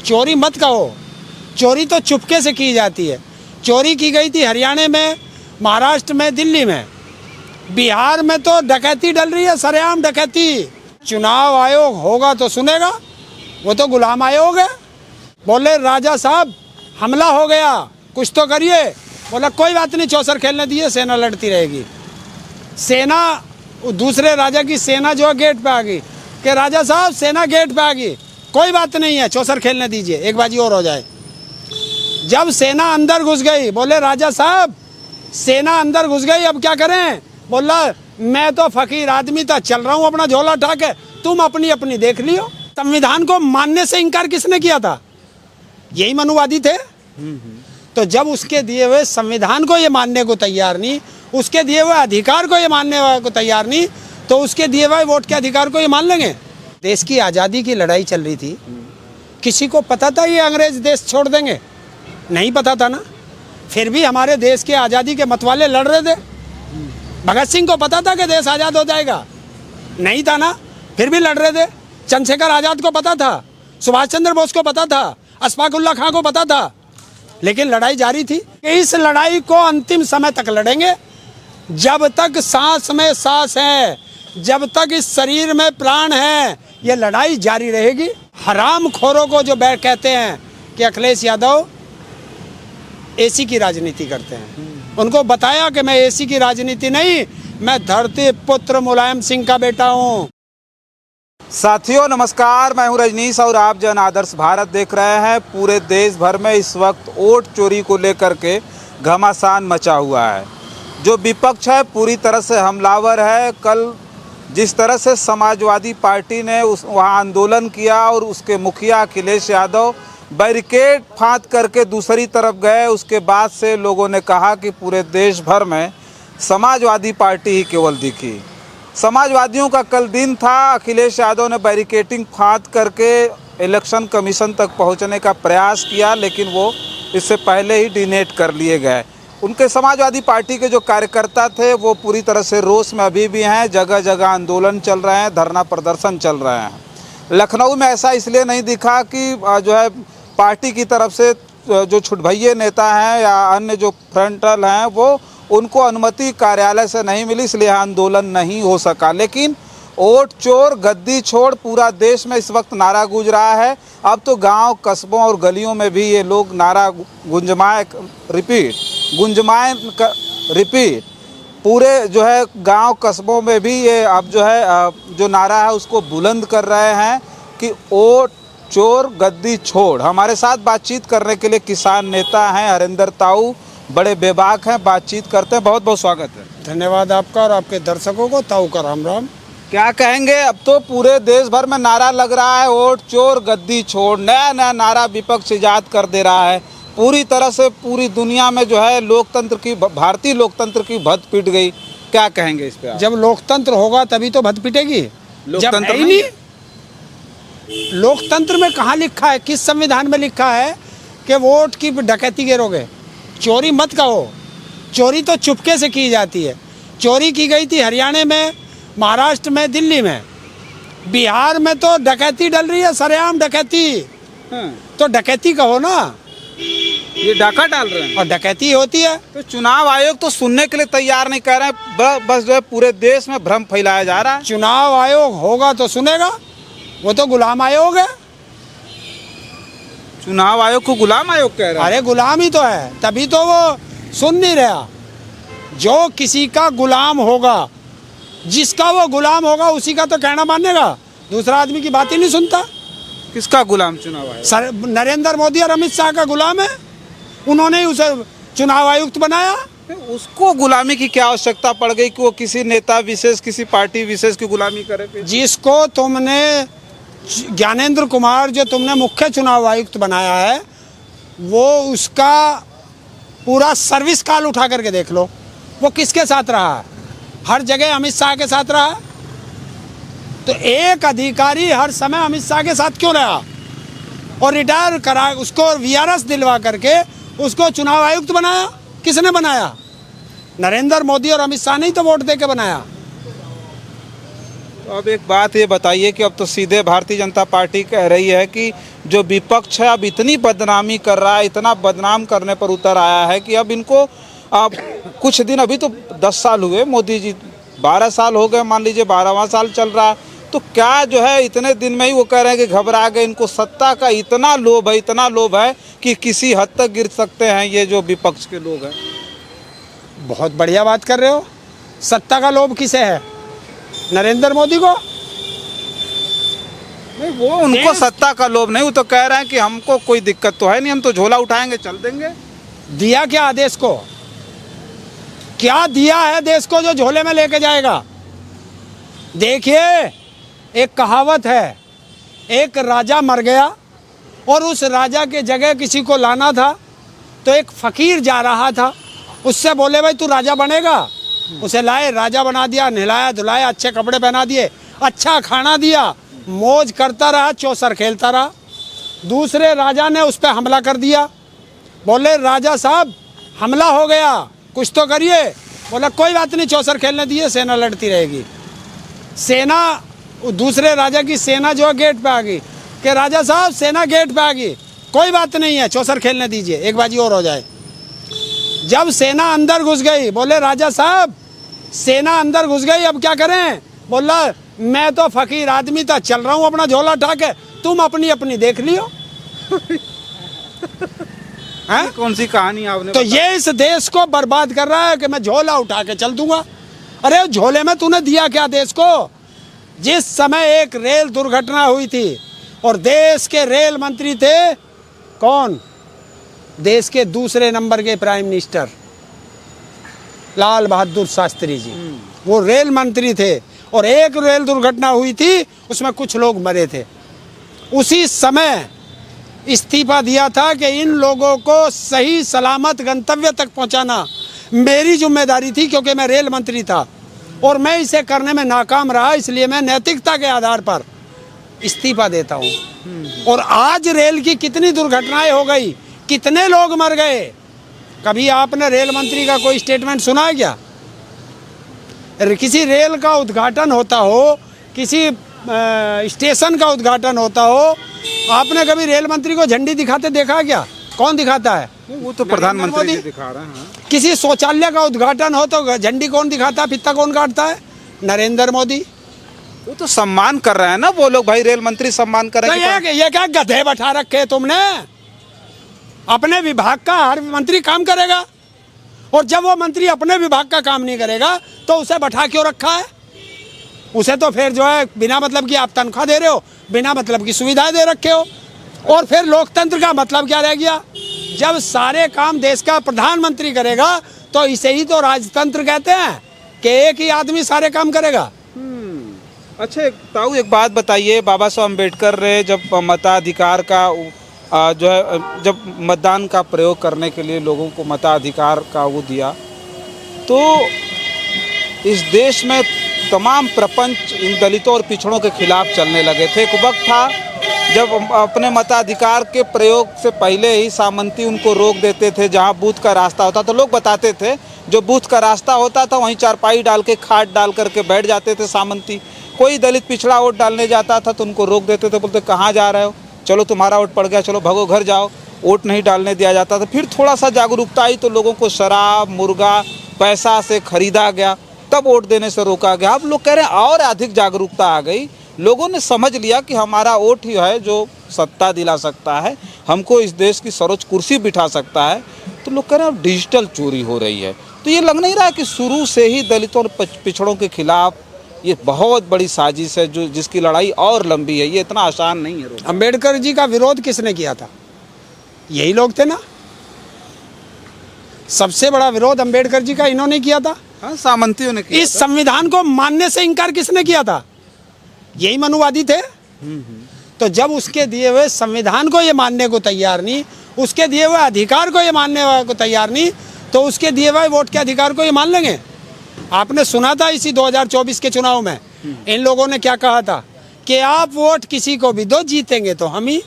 चोरी मत कहो, चोरी तो चुपके से की जाती है। चोरी की गई थी हरियाणा में, महाराष्ट्र में, दिल्ली में। बिहार में तो डकैती डल रही है, सरेआम डकैती। चुनाव आयोग होगा तो सुनेगा, वो तो गुलाम आयोग है। बोले राजा साहब हमला हो गया, कुछ तो करिए। बोला कोई बात नहीं, चौसर खेलने दिए, सेना लड़ती रहेगी। सेना, दूसरे राजा की सेना जो है गेट पे आ गई कि राजा साहब सेना गेट पे आ गई, कोई बात नहीं है, चौसर खेलने दीजिए, एक बाजी और हो जाए। जब सेना अंदर घुस गई, बोले राजा साहब सेना अंदर घुस गई, अब क्या करें? बोला मैं तो फकीर आदमी था, चल रहा हूँ अपना झोला उठा के, तुम अपनी अपनी देख लियो। संविधान को मानने से इनकार किसने किया था? यही मनुवादी थे। तो जब उसके दिए हुए संविधान को ये मानने को तैयार नहीं, उसके दिए हुए अधिकार को ये मानने को तैयार नहीं, तो उसके दिए हुए वोट के अधिकार को ये मान लेंगे? देश की आज़ादी की लड़ाई चल रही थी, किसी को पता था ये अंग्रेज देश छोड़ देंगे? नहीं पता था ना। फिर भी हमारे देश के आज़ादी के मतवाले लड़ रहे थे। भगत सिंह को पता था कि देश आज़ाद हो जाएगा? नहीं था ना, फिर भी लड़ रहे थे। चंद्रशेखर आज़ाद को पता था, सुभाष चंद्र बोस को पता था, अशफाक उल्लाह खां को पता था, लेकिन लड़ाई जारी थी। इस लड़ाई को अंतिम समय तक लड़ेंगे, जब तक सांस में सांस है, जब तक इस शरीर में प्राण है, ये लड़ाई जारी रहेगी। हराम खोरों को जो बैठ कहते हैं कि अखिलेश यादव एसी की राजनीति करते हैं, उनको बताया कि मैं एसी की राजनीति नहीं, मैं धरती पुत्र मुलायम सिंह का बेटा हूँ। साथियों नमस्कार, मैं हूं रजनीश और आप जन आदर्श भारत देख रहे हैं। पूरे देश भर में इस वक्त वोट चोरी को लेकर के घमासान मचा हुआ है। जो विपक्ष है पूरी तरह से हमलावर है। कल जिस तरह से समाजवादी पार्टी ने वहाँ आंदोलन किया और उसके मुखिया अखिलेश यादव बैरिकेड फांद करके दूसरी तरफ गए, उसके बाद से लोगों ने कहा कि पूरे देश भर में समाजवादी पार्टी ही केवल दिखी। समाजवादियों का कल दिन था। अखिलेश यादव ने बैरिकेडिंग फांद करके इलेक्शन कमीशन तक पहुंचने का प्रयास किया, लेकिन वो इससे पहले ही डिनेट कर लिए गए। उनके समाजवादी पार्टी के जो कार्यकर्ता थे वो पूरी तरह से रोष में अभी भी हैं। जगह जगह आंदोलन चल रहे हैं, धरना प्रदर्शन चल रहे हैं। लखनऊ में ऐसा इसलिए नहीं दिखा कि जो है पार्टी की तरफ से जो छुटभइये नेता हैं या अन्य जो फ्रंटल हैं वो उनको अनुमति कार्यालय से नहीं मिली, इसलिए आंदोलन नहीं हो सका। लेकिन वोट चोर गद्दी छोड़ पूरा देश में इस वक्त नारा गूंज रहा है। अब तो गांव कस्बों और गलियों में भी ये लोग नारा गुंजमाए रिपीट पूरे जो है गांव कस्बों में भी ये अब जो है जो नारा है उसको बुलंद कर रहे हैं कि वोट चोर गद्दी छोड़। हमारे साथ बातचीत करने के लिए किसान नेता हैं हरिंदर ताऊ, बड़े बेबाक हैं, बातचीत करते हैं। बहुत बहुत स्वागत है। धन्यवाद आपका और आपके दर्शकों को। ताऊ का राम राम। क्या कहेंगे, अब तो पूरे देश भर में नारा लग रहा है वोट चोर गद्दी छोड़। नया नया नारा विपक्ष इजाद कर दे रहा है। पूरी तरह से पूरी दुनिया में जो है लोकतंत्र की, भारतीय लोकतंत्र की भद पिट गई। क्या कहेंगे इस पे? जब लोकतंत्र होगा तभी तो भद पिटेगी। लोकतंत्र नहीं, लोकतंत्र में कहाँ लिखा है, किस संविधान में लिखा है कि वोट की डकैती गिरोगे? चोरी मत कहो, चोरी तो चुपके से की जाती है। चोरी की गई थी हरियाणा में, महाराष्ट्र में, दिल्ली में। बिहार में तो डकैती डल रही है, सरेआम डकैती। तो डकैती कहो ना, ये डाका डाल रहे हैं और डकैती होती है। तो चुनाव आयोग तो सुनने के लिए तैयार नहीं कर रहे हैं। बस जो है पूरे देश में भ्रम फैलाया जा रहा है। चुनाव आयोग होगा तो सुनेगा, वो तो गुलाम आयोग है। चुनाव आयोग को गुलाम आयोग कह रहा है? अरे गुलाम ही तो है, तभी तो वो सुन नहीं रहा। जो किसी का गुलाम होगा, जिसका वो गुलाम होगा, उसी का तो कहना मानेगा। दूसरा आदमी की बात ही नहीं सुनता। किसका गुलाम चुनाव आयोग? नरेंद्र मोदी और अमित शाह का गुलाम है। उन्होंने ही उसे चुनाव आयुक्त बनाया। उसको गुलामी की क्या आवश्यकता पड़ गई कि वो किसी नेता विशेष, किसी पार्टी विशेष की गुलामी करे? जिसको तुमने ज्ञानेंद्र कुमार, जो तुमने मुख्य चुनाव आयुक्त बनाया है, वो उसका पूरा सर्विस काल उठा करके देख लो, वो किसके साथ रहा है? हर जगह अमित शाह के साथ रहा। तो एक अधिकारी हर समय अमित शाह के साथ क्यों रहा? और रिटायर करा, उसको वीआरएस दिलवा करके उसको चुनाव आयुक्त बनाया। किसने बनाया? नरेंद्र मोदी और अमित शाह ने ही तो वोट दे के बनाया। तो अब एक बात ये बताइए कि अब तो सीधे भारतीय जनता पार्टी कह रही है कि जो विपक्ष है अब इतनी बदनामी कर रहा है, इतना बदनाम करने पर उतर आया है कि अब इनको अब कुछ दिन, अभी तो 10 साल हुए मोदी जी, 12 साल हो गए, मान लीजिए 12वां साल चल रहा है, तो क्या जो है इतने दिन में ही वो कह रहे हैं कि घबरा गए, इनको सत्ता का इतना लोभ है कि किसी हद तक गिर सकते हैं ये जो विपक्ष के लोग हैं। बहुत बढ़िया बात कर रहे हो। सत्ता का लोभ किसे है? नरेंद्र मोदी को? नहीं, वो उनको सत्ता का लोभ नहीं, वो तो कह रहे हैं कि हमको कोई दिक्कत तो है नहीं, हम तो झोला उठाएंगे चल देंगे। दिया क्या देश को? क्या दिया है देश को जो झोले में लेके जाएगा? देखिए, एक कहावत है, एक राजा मर गया और उस राजा के जगह किसी को लाना था, तो एक फकीर जा रहा था, उससे बोले भाई तू राजा बनेगा। उसे लाए, राजा बना दिया, नहलाया धुलाया, अच्छे कपड़े पहना दिए, अच्छा खाना दिया, मौज करता रहा, चौसर खेलता रहा। दूसरे राजा ने उस पर हमला कर दिया, बोले राजा साहब हमला हो गया, कुछ तो करिए। बोला कोई बात नहीं, चौसर खेलने दिए, सेना लड़ती रहेगी। सेना, दूसरे राजा की सेना जो है गेट पे आ गई कि राजा साहब सेना गेट पे आ गई, कोई बात नहीं है, चौसर खेलने दीजिए, एक बाजी और हो जाए। जब सेना अंदर घुस गई, बोले राजा साहब सेना अंदर घुस गई, अब क्या करें? बोला मैं तो फकीर आदमी था, चल रहा हूँ अपना झोला उठा के, तुम अपनी अपनी देख लियो। हैं? कौन सी कहानी आपने तो ये इस देश को बर्बाद कर रहा है कि मैं झोला उठा के चल दूंगा। अरे झोले में तूने दिया क्या देश को? जिस समय एक रेल दुर्घटना हुई थी और देश के रेल मंत्री थे कौन? देश के दूसरे नंबर के प्राइम मिनिस्टर लाल बहादुर शास्त्री जी, वो रेल मंत्री थे, और एक रेल दुर्घटना हुई थी, उसमें कुछ लोग मरे थे। उसी समय इस्तीफा दिया था कि इन लोगों को सही सलामत गंतव्य तक पहुंचाना मेरी जिम्मेदारी थी, क्योंकि मैं रेल मंत्री था और मैं इसे करने में नाकाम रहा, इसलिए मैं नैतिकता के आधार पर इस्तीफा देता हूं। और आज रेल की कितनी दुर्घटनाएं हो गई, कितने लोग मर गए। कभी आपने रेल मंत्री का कोई स्टेटमेंट सुना है क्या? किसी रेल का उद्घाटन होता हो, किसी स्टेशन का उद्घाटन होता हो, आपने कभी रेल मंत्री को झंडी दिखाते देखा क्या? कौन दिखाता है? वो तो प्रधानमंत्री दिखा रहे हैं। किसी शौचालय का उद्घाटन हो तो झंडी कौन दिखाता है, फित्ता कौन काटता है? नरेंद्र मोदी। वो तो सम्मान कर रहे हैं ना वो लोग, भाई रेल मंत्री सम्मान कर रहे हैं। तो ये क्या गधे बैठा रखे तुमने? अपने विभाग का हर मंत्री काम करेगा, और जब वो मंत्री अपने विभाग का काम नहीं करेगा तो उसे बैठा क्यों रखा है? उसे तो फिर जो है बिना मतलब की आप तनख्वाह दे रहे हो, बिना मतलब की सुविधाएं दे रखे हो, और फिर लोकतंत्र का मतलब क्या रह गया? जब सारे काम देश का प्रधानमंत्री करेगा तो इसे ही तो राजतंत्र कहते हैं कि एक ही आदमी सारे काम करेगा। अच्छा ताऊ, एक बात बताइए, बाबा साहब अम्बेडकर ने जब मताधिकार का जो है, जब मतदान का प्रयोग करने के लिए लोगों को मताधिकार का वो दिया, तो इस देश में तमाम प्रपंच इन दलितों और पिछड़ों के खिलाफ चलने लगे थे। एक वक्त था जब अपने मताधिकार के प्रयोग से पहले ही सामंती उनको रोक देते थे, जहां बूथ का रास्ता होता था। लोग बताते थे जो बूथ का रास्ता होता था वहीं चारपाई डाल के, खाट डाल करके बैठ जाते थे सामंती। कोई दलित पिछड़ा वोट डालने जाता था तो उनको रोक देते थे, बोलते कहाँ जा रहे हो, चलो तुम्हारा वोट पड़ गया, चलो भगो घर जाओ, वोट नहीं डालने दिया जाता था। फिर थोड़ा सा जागरूकता आई तो लोगों को शराब, मुर्गा, पैसा से खरीदा गया, तब वोट देने से रोका गया। अब लोग कह रहे हैं और अधिक जागरूकता आ गई, लोगों ने समझ लिया कि हमारा वोट ही है जो सत्ता दिला सकता है, हमको इस देश की सर्वोच्च कुर्सी बिठा सकता है। तो लोग कह रहे हैं अब डिजिटल चोरी हो रही है। तो ये लग नहीं रहा है कि शुरू से ही दलितों और पिछड़ों के खिलाफ ये बहुत बड़ी साजिश है, जो जिसकी लड़ाई और लंबी है, ये इतना आसान नहीं है। अंबेडकर जी का विरोध किसने किया था? यही लोग थे ना। सबसे बड़ा विरोध अंबेडकर जी का इन्होंने किया था। हाँ, सामंतियों ने किया। इस संविधान को मानने से इनकार किसने किया था? यही मनुवादी थे। तो जब उसके दिए हुए संविधान को ये मानने को तैयार नहीं, उसके दिए हुए अधिकार को ये मानने को तैयार नहीं, तो उसके दिए हुए वोट के अधिकार को ये मान लेंगे? आपने सुना था इसी 2024 के चुनाव में इन लोगों ने क्या कहा था कि आप वोट किसी को भी दो, जीतेंगे तो हम ही।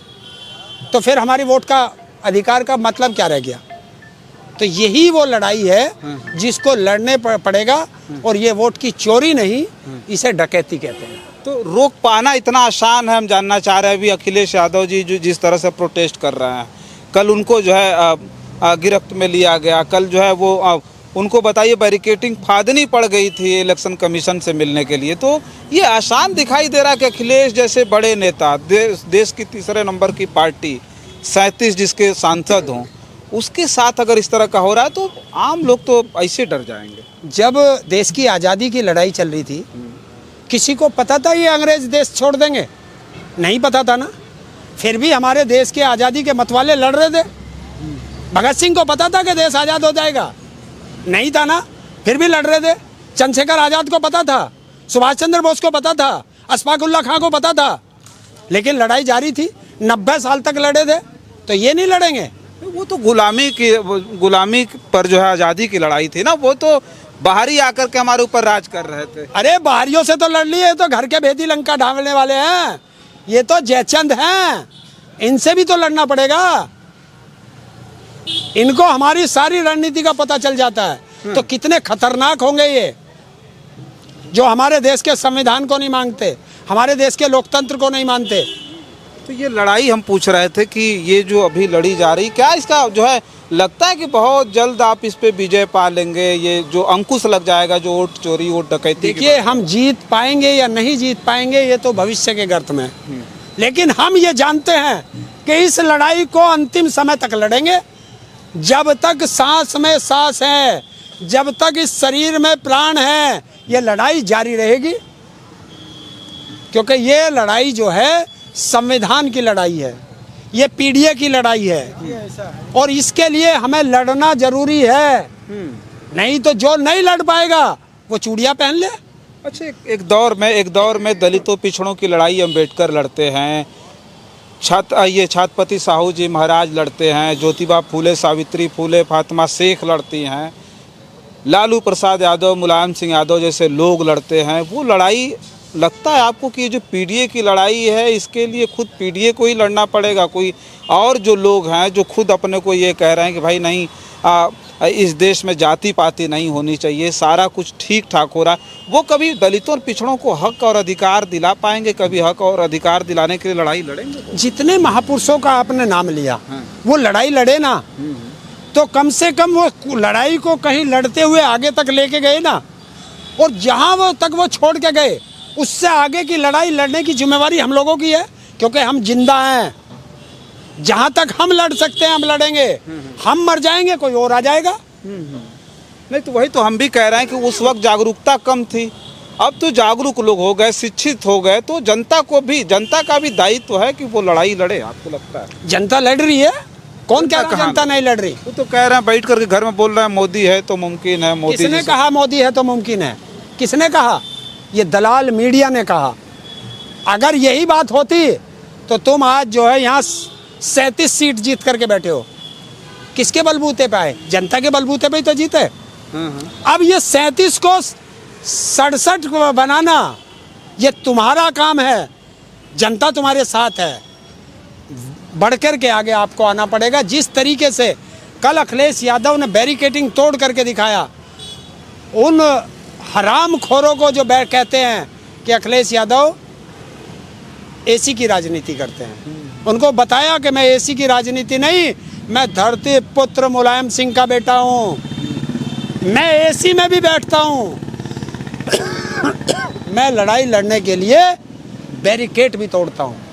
तो फिर हमारी वोट का अधिकार का मतलब क्या रह गया? तो यही वो लड़ाई है जिसको लड़ने पड़ेगा, और ये वोट की चोरी नहीं, इसे डकैती कहते हैं। तो रोक पाना इतना आसान है, हम जानना चाह रहे हैं अभी अखिलेश यादव जी जो जिस तरह से प्रोटेस्ट कर रहे हैं, कल उनको जो है गिरफ्त में लिया गया, कल जो है वो उनको बताइए बैरिकेटिंग फादनी पड़ गई थी इलेक्शन कमीशन से मिलने के लिए। तो ये आसान दिखाई दे रहा है कि अखिलेश जैसे बड़े नेता, देश की तीसरे नंबर की पार्टी, 37 जिसके सांसद हों, उसके साथ अगर इस तरह का हो रहा है तो आम लोग तो ऐसे डर जाएंगे। जब देश की आज़ादी की लड़ाई चल रही थी, किसी को पता था ये अंग्रेज देश छोड़ देंगे? नहीं पता था ना। फिर भी हमारे देश के आज़ादी के मतवाले लड़ रहे थे। भगत सिंह को पता था कि देश आज़ाद हो जाएगा? नहीं था ना, फिर भी लड़ रहे थे। चंद्रशेखर आज़ाद को पता था, सुभाष चंद्र बोस को पता था, अशफाक उल्लाह खां को पता था, लेकिन लड़ाई जारी थी। 90 साल तक लड़े थे, तो ये नहीं लड़ेंगे? वो तो गुलामी पर जो है आज़ादी की लड़ाई थी ना, वो तो बाहरी आकर के हमारे ऊपर राज कर रहे थे। अरे बाहरियों से तो लड़ लिए, तो घर के भेदी लंका ढांकने वाले हैं, ये तो जयचंद हैं, इनसे भी तो लड़ना पड़ेगा। इनको हमारी सारी रणनीति का पता चल जाता है। तो कितने खतरनाक होंगे ये, जो हमारे देश के संविधान को नहीं मांगते, हमारे देश के लोकतंत्र को नहीं मानते। तो ये लड़ाई हम पूछ रहे थे कि ये जो अभी लड़ी जा रही, क्या इसका जो है लगता है कि बहुत जल्द आप इस पे विजय पा लेंगे, ये जो अंकुश लग जाएगा जो वोट चोरी वोट डकैती? देखिए, हम जीत पाएंगे या नहीं जीत पाएंगे ये तो भविष्य के गर्त में, लेकिन हम ये जानते हैं कि इस लड़ाई को अंतिम समय तक लड़ेंगे। जब तक सांस में सांस है, जब तक इस शरीर में प्राण है, ये लड़ाई जारी रहेगी। क्योंकि ये लड़ाई जो है संविधान की लड़ाई है, ये पीडीए की लड़ाई है, और इसके लिए हमें लड़ना जरूरी है। नहीं तो जो नहीं लड़ पाएगा वो चूड़ियाँ पहन ले। अच्छा, एक दौर में दलितों पिछड़ों की लड़ाई अम्बेडकर लड़ते हैं, छत्रपति साहू जी महाराज लड़ते हैं, ज्योतिबा फूले, सावित्री फूले, फातिमा शेख लड़ती हैं, लालू प्रसाद यादव, मुलायम सिंह यादव जैसे लोग लड़ते हैं। वो लड़ाई लगता है आपको कि ये जो पीडीए की लड़ाई है, इसके लिए खुद पीडीए को ही लड़ना पड़ेगा? कोई और जो लोग हैं जो खुद अपने को ये कह रहे हैं कि भाई नहीं, इस देश में जाति पाति नहीं होनी चाहिए, सारा कुछ ठीक ठाक हो रहा है, वो कभी दलितों और पिछड़ों को हक और अधिकार दिला पाएंगे? कभी हक और अधिकार दिलाने के लिए लड़ाई लड़ेंगे? जितने महापुरुषों का आपने नाम लिया, वो लड़ाई लड़े ना, तो कम से कम वो लड़ाई को कहीं लड़ते हुए आगे तक लेके गए ना, और जहाँ वो तक वो छोड़ के गए, उससे आगे की लड़ाई लड़ने की जिम्मेवारी हम लोगों की है, क्योंकि हम जिंदा हैं। जहाँ तक हम लड़ सकते हैं हम लड़ेंगे, हम मर जाएंगे कोई और आ जाएगा। नहीं तो वही तो हम भी कह रहे हैं कि उस वक्त जागरूकता कम थी, अब तो जागरूक लोग हो गए, शिक्षित हो गए, तो जनता का भी दायित्व है कि वो लड़ाई लड़े। आपको लगता है जनता लड़ रही है? कौन कह रहा है जनता नहीं लड़ रही? वो तो कह रहे हैं, बैठ करके घर में बोल रहे हैं मोदी है तो मुमकिन है। मोदी किसने कहा मोदी है तो मुमकिन है? किसने कहा? ये दलाल मीडिया ने कहा। अगर यही बात होती तो तुम आज जो है यहाँ 37 सीट जीत करके बैठे हो। किसके बलबूते पे आए? जनता के बलबूते पे ही तो जीते। अब ये 37 को 67 बनाना ये तुम्हारा काम है, जनता तुम्हारे साथ है। बढ़कर के आगे आपको आना पड़ेगा। जिस तरीके से कल अखिलेश यादव ने बैरिकेटिंग तोड़ करके दिखाया, उन हराम खोरों को जो कहते हैं कि अखिलेश यादव एसी की राजनीति करते हैं, उनको बताया कि मैं एसी की राजनीति नहीं, मैं धरती पुत्र मुलायम सिंह का बेटा हूँ, मैं एसी में भी बैठता हूँ। मैं लड़ाई लड़ने के लिए बैरिकेड भी तोड़ता हूँ।